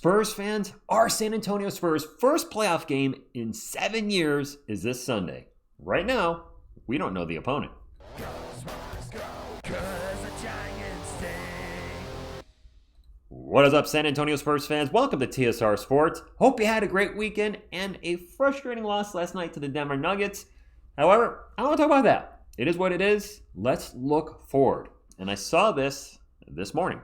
Spurs fans, our San Antonio Spurs' first playoff game in 7 years is this Sunday. Right now, we don't know the opponent. Go, Spurs, go, 'cause the Giants stink. What is up, San Antonio Spurs fans? Welcome to TSR Sports. Hope you had a great weekend and a frustrating loss last night to the Denver Nuggets. However, I don't want to talk about that. It is what it is. Let's look forward. And I saw this morning.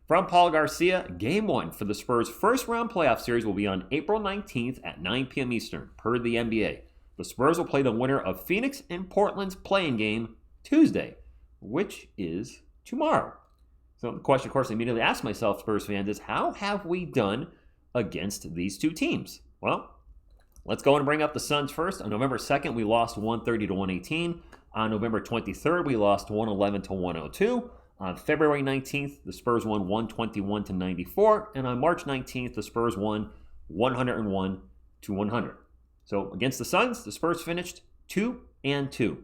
From Paul Garcia, Game 1 for the Spurs' first-round playoff series will be on April 19th at 9 p.m. Eastern, per the NBA. The Spurs will play the winner of Phoenix and Portland's play-in game Tuesday, which is tomorrow. So the question, of course, I immediately asked myself, Spurs fans, is how have we done against these two teams? Well, let's go and bring up the Suns first. On November 2nd, we lost 130 to 118. On November 23rd, we lost 111 to 102. On February 19th, the Spurs won 121 to 94. And on March 19th, the Spurs won 101 to 100. So against the Suns, the Spurs finished 2-2.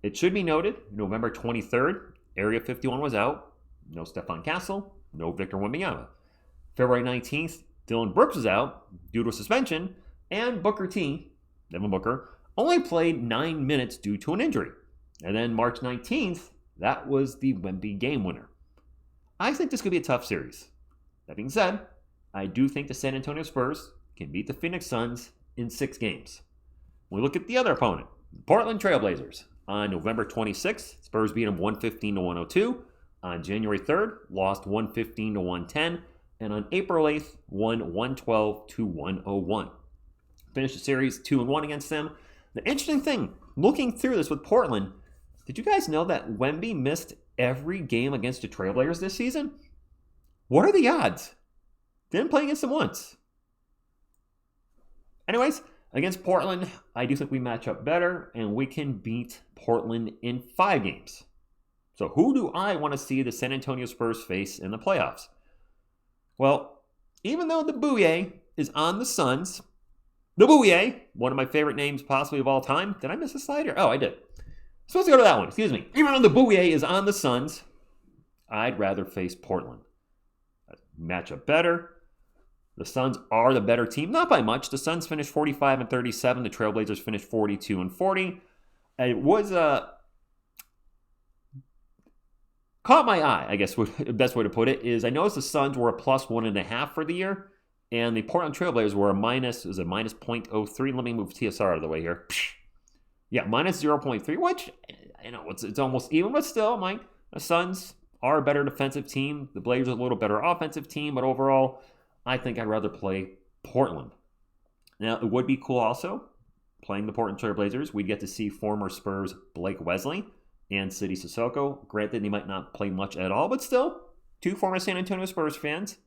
It should be noted, November 23rd, Area 51 was out. No Stephon Castle, no Victor Wembanyama. February 19th, Dylan Brooks was out due to a suspension. And Booker T, Devin Booker, only played 9 minutes due to an injury. And then March 19th, that was the Wemby game winner. I think this could be a tough series. That being said, I do think the San Antonio Spurs can beat the Phoenix Suns in 6 games. We look at the other opponent, the Portland Trail Blazers. On November 26th, Spurs beat them 115 to 102. On January 3rd, lost 115 to 110. And on April 8th, won 112 to 101. Finished the series 2-1 against them. The interesting thing, looking through this with Portland, did you guys know that Wemby missed every game against the Trailblazers this season? What are the odds? Didn't play against them once. Anyways, against Portland, I do think we match up better, and we can beat Portland in 5 games. So who do I want to see the San Antonio Spurs face in the playoffs? Well, even though the Booyah is on the Suns, the Booyah, one of my favorite names possibly of all time. Did I miss a slide here? Oh, I did. Supposed to go to that one, excuse me. Even though the Booyah is on the Suns, I'd rather face Portland. Match up better. The Suns are the better team, not by much. The Suns finished 45 and 37. The Trailblazers finished 42 and 40. It was caught my eye, I guess the best way to put it is I noticed the Suns were a plus 1.5 for the year, and the Portland Trailblazers were a minus 0.03. Let me move TSR out of the way here. Yeah, minus 0.3, which, you know, it's almost even, but still, the Suns are a better defensive team. The Blazers are a little better offensive team, but overall, I think I'd rather play Portland. Now, it would be cool also, playing the Portland Trailblazers, we'd get to see former Spurs Blake Wesley and Sidy Cissoko. Granted, he might not play much at all, but still, 2 former San Antonio Spurs fans.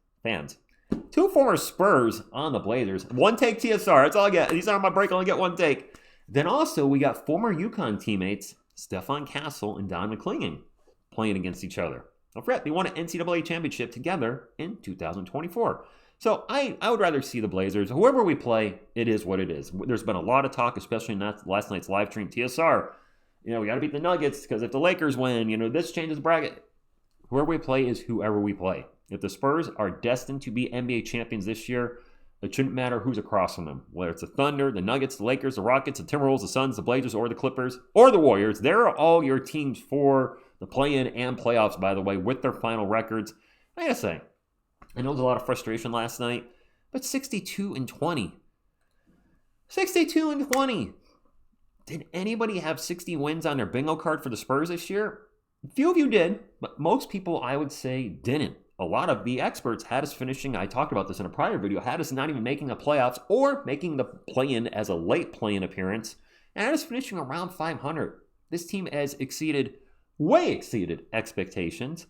2 former Spurs on the Blazers. 1 take TSR, that's all I get. These are on my break, I only get 1 take. Then also, we got former UConn teammates, Stephon Castle and Don McClingan, playing against each other. Don't forget, they won an NCAA championship together in 2024. So I would rather see the Blazers. Whoever we play, it is what it is. There's been a lot of talk, especially in last night's live stream, TSR. You know, we got to beat the Nuggets because if the Lakers win, you know, this changes the bracket. Whoever we play is whoever we play. If the Spurs are destined to be NBA champions this year, it shouldn't matter who's across from them. Whether it's the Thunder, the Nuggets, the Lakers, the Rockets, the Timberwolves, the Suns, the Blazers, or the Clippers, or the Warriors. They're all your teams for the play-in and playoffs, by the way, with their final records. I gotta say, I know there was a lot of frustration last night, but 62-20. 62-20. Did anybody have 60 wins on their bingo card for the Spurs this year? A few of you did, but most people, I would say, didn't. A lot of the experts had us finishing, I talked about this in a prior video, had us not even making the playoffs or making the play-in as a late play-in appearance, and had us finishing around 500. This team has way exceeded expectations,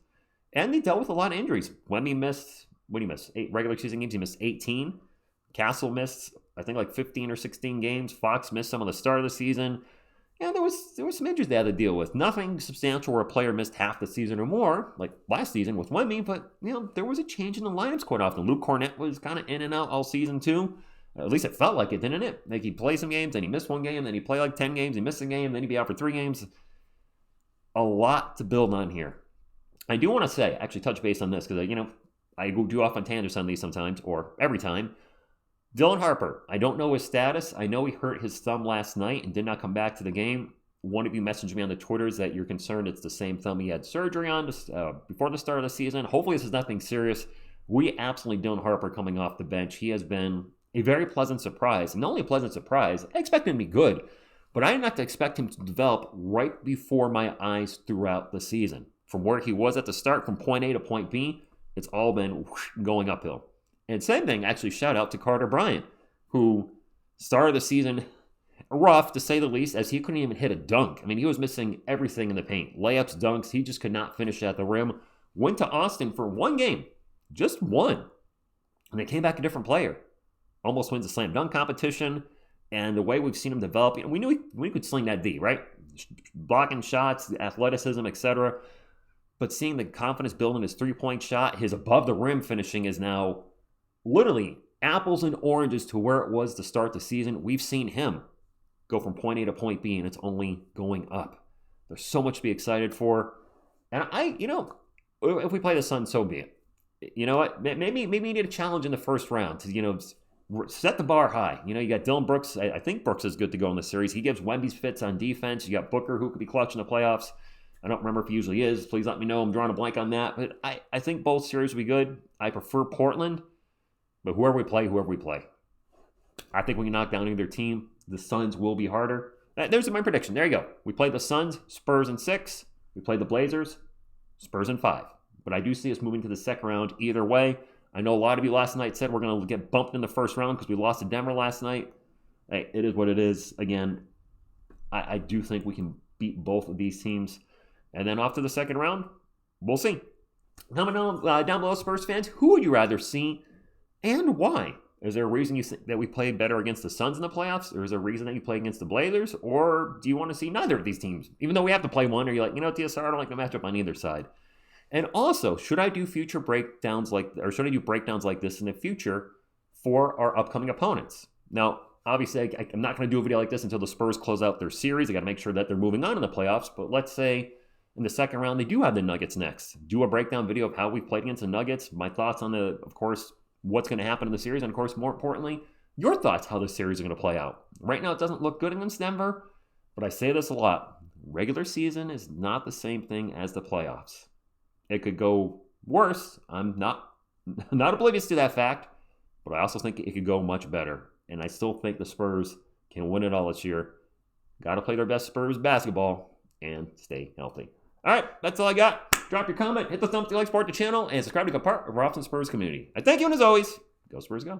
and they dealt with a lot of injuries. Wemby missed, 8 regular season games, he missed 18. Castle missed, I think, like 15 or 16 games. Fox missed some of the start of the season. And there was some injuries they had to deal with. Nothing substantial where a player missed half the season or more, like last season with Wemby, but you know, there was a change in the lineups quite often. Luke Kornet was kind of in and out all season too. At least it felt like it, didn't it? Like he'd play some games, then he missed 1 game, then he'd play like 10 games, he missed a game, then he'd be out for 3 games. A lot to build on here. I do want to say, actually touch base on this, because, you know, I do off on tangents on these sometimes, or every time. Dylan Harper, I don't know his status. I know he hurt his thumb last night and did not come back to the game. One of you messaged me on the Twitters that you're concerned it's the same thumb he had surgery on before the start of the season. Hopefully this is nothing serious. We absolutely Dylan Harper coming off the bench. He has been a very pleasant surprise. And not only a pleasant surprise, I expect him to be good, but I did not expect him to develop right before my eyes throughout the season. From where he was at the start, from point A to point B, it's all been going uphill. And same thing, actually, shout out to Bryant, who started the season rough, to say the least, as he couldn't even hit a dunk. I mean, he was missing everything in the paint. Layups, dunks, he just could not finish at the rim. Went to Austin for one game, just one. And they came back a different player. Almost wins the slam dunk competition. And the way we've seen him develop, we knew we could sling that D, right? Blocking shots, the athleticism, etc. But seeing the confidence build in his three-point shot, his above-the-rim finishing is now literally apples and oranges to where it was to start the season. We've seen him go from point A to point B, and it's only going up. There's so much to be excited for. And if we play the Suns, so be it. You know what? Maybe we need a challenge in the first round to, set the bar high. You got Dylan Brooks. I think Brooks is good to go in the series. He gives Wemby's fits on defense. You got Booker, who could be clutch in the playoffs. I don't remember if he usually is. Please let me know. I'm drawing a blank on that. But I think both series will be good. I prefer Portland. But whoever we play. I think we can knock down either team. The Suns will be harder. There's my prediction. There you go. We played the Suns, Spurs in 6. We played the Blazers, Spurs in 5. But I do see us moving to the second round either way. I know a lot of you last night said we're going to get bumped in the first round because we lost to Denver last night. Hey, it is what it is. Again, I do think we can beat both of these teams. And then off to the second round, we'll see. Comment down below, Spurs fans, who would you rather see and why? Is there a reason you think that we played better against the Suns in the playoffs? Or is there a reason that you play against the Blazers? Or do you want to see neither of these teams? Even though we have to play one, or you're like, TSR, I don't like the matchup on either side. And also, should I do breakdowns like this in the future for our upcoming opponents? Now, obviously, I'm not going to do a video like this until the Spurs close out their series. I got to make sure that they're moving on in the playoffs. But let's say in the second round, they do have the Nuggets next. Do a breakdown video of how we played against the Nuggets. My thoughts on of course, what's going to happen in the series. And of course, more importantly, your thoughts how the series is going to play out. Right now, it doesn't look good against Denver. But I say this a lot. Regular season is not the same thing as the playoffs. It could go worse. I'm not oblivious to that fact. But I also think it could go much better. And I still think the Spurs can win it all this year. Got to play their best Spurs basketball and stay healthy. All right, that's all I got. Drop your comment, hit the thumbs if you like, support the channel, and subscribe to be a part of our Austin Spurs community. I thank you, and as always, go Spurs go.